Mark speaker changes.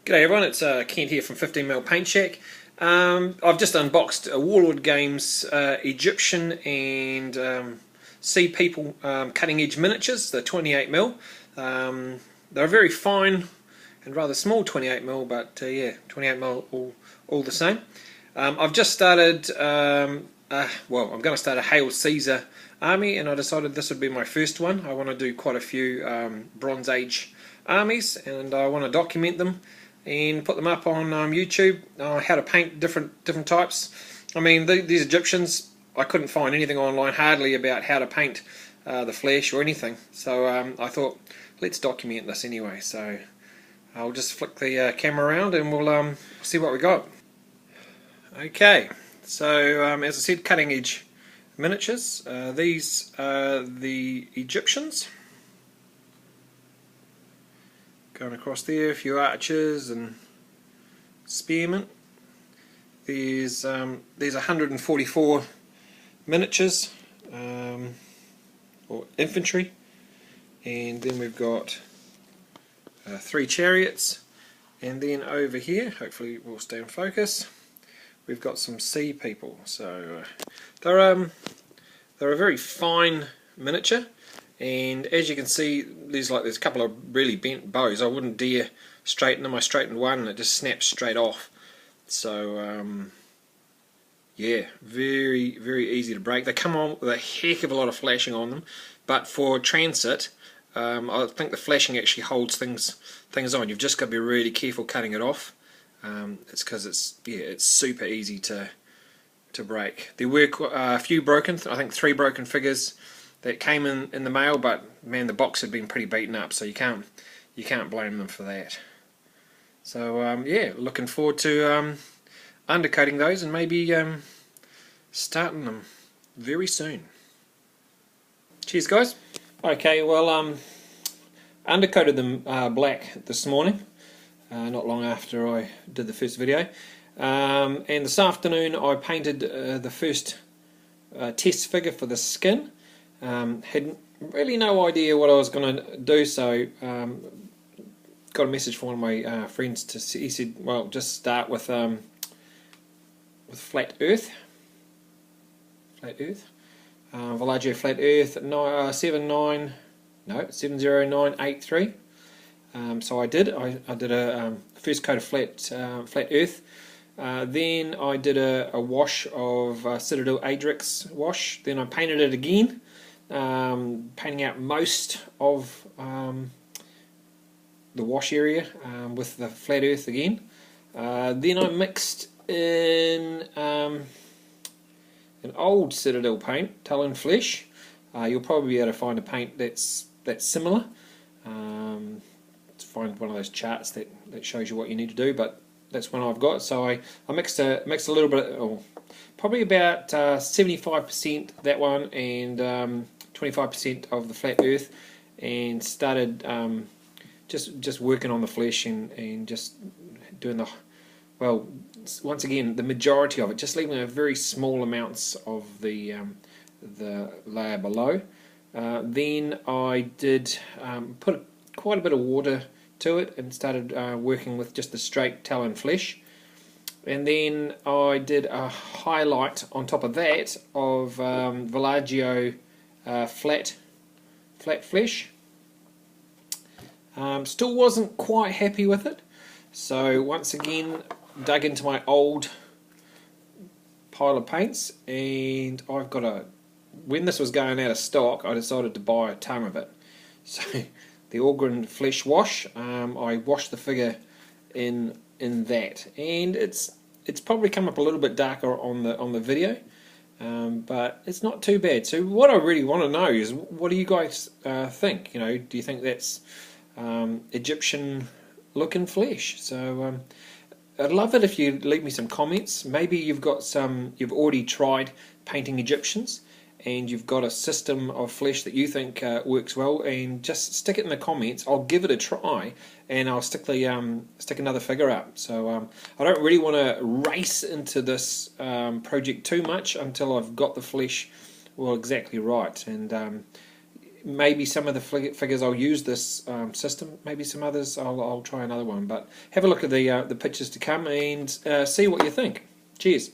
Speaker 1: G'day everyone, it's Kent here from 15mm Paint Shack. I've just unboxed Warlord Games Egyptian and Sea People cutting edge miniatures, the 28mm. They're a very fine and rather small 28mm, but yeah, 28mm all the same. I've just started, I'm going to start a Hail Caesar army, and I decided this would be my first one. I want to do quite a few Bronze Age armies, and I want to document them and put them up on YouTube, how to paint different types. I mean, these Egyptians, I couldn't find anything online hardly about how to paint the flesh or anything, so I thought, let's document this anyway. So I'll just flick the camera around and we'll see what we got. Okay, so as I said, cutting edge miniatures. These are the Egyptians. Going across there, a few archers and spearmen. There's 144 miniatures, or infantry, and then we've got 3 chariots, and then over here, hopefully we'll stay in focus, we've got some sea people. So they're a very fine miniature. And as you can see, there's a couple of really bent bows. I wouldn't dare straighten them. I straightened one and it just snaps straight off. So yeah, very easy to break. They come on with a heck of a lot of flashing on them, but for transit, I think the flashing actually holds things on. You've just got to be really careful cutting it off. It's because it's super easy to break. There were a few broken. I think 3 broken figures that came in the mail, but man, the box had been pretty beaten up, so you can't blame them for that. So yeah, looking forward to undercoating those and maybe starting them very soon. Cheers, guys. Okay, well, undercoated them black this morning, not long after I did the first video, and this afternoon I painted the first test figure for the skin. Had really no idea what I was going to do, so got a message from one of my friends. He said, well, just start with flat earth, Villaggio flat earth 70983. So I did a first coat of flat earth. Then I did a wash of Citadel Adrix wash. Then I painted it again, painting out most of the wash area with the flat earth again. Then I mixed in an old Citadel paint, Talon Flesh. You'll probably be able to find a paint that's similar. Find one of those charts that shows you what you need to do, but that's one I've got. So I mixed a little bit, probably about 75% that one and 25% of the flat earth, and started just working on the flesh and just doing the, well, once again, the majority of it, just leaving a very small amounts of the layer below. Then I did put quite a bit of water to it and started working with just the straight Talon Flesh. And then I did a highlight on top of that of Villaggio flat flesh. Still wasn't quite happy with it, so once again dug into my old pile of paints, and I've got when this was going out of stock, I decided to buy a ton of it. So the Organ Flesh wash, I washed the figure in that, and it's probably come up a little bit darker on the video, but it's not too bad. So what I really want to know is, what do you guys think? Do you think that's Egyptian looking flesh? So I'd love it if you leave me some comments. Maybe you've already tried painting Egyptians and you've got a system of flesh that you think works well, and just stick it in the comments. I'll give it a try, and I'll stick another figure up. So I don't really want to race into this project too much until I've got the flesh exactly right. And maybe some of the figures I'll use this system. Maybe some others I'll try another one. But have a look at the pictures to come and see what you think. Cheers.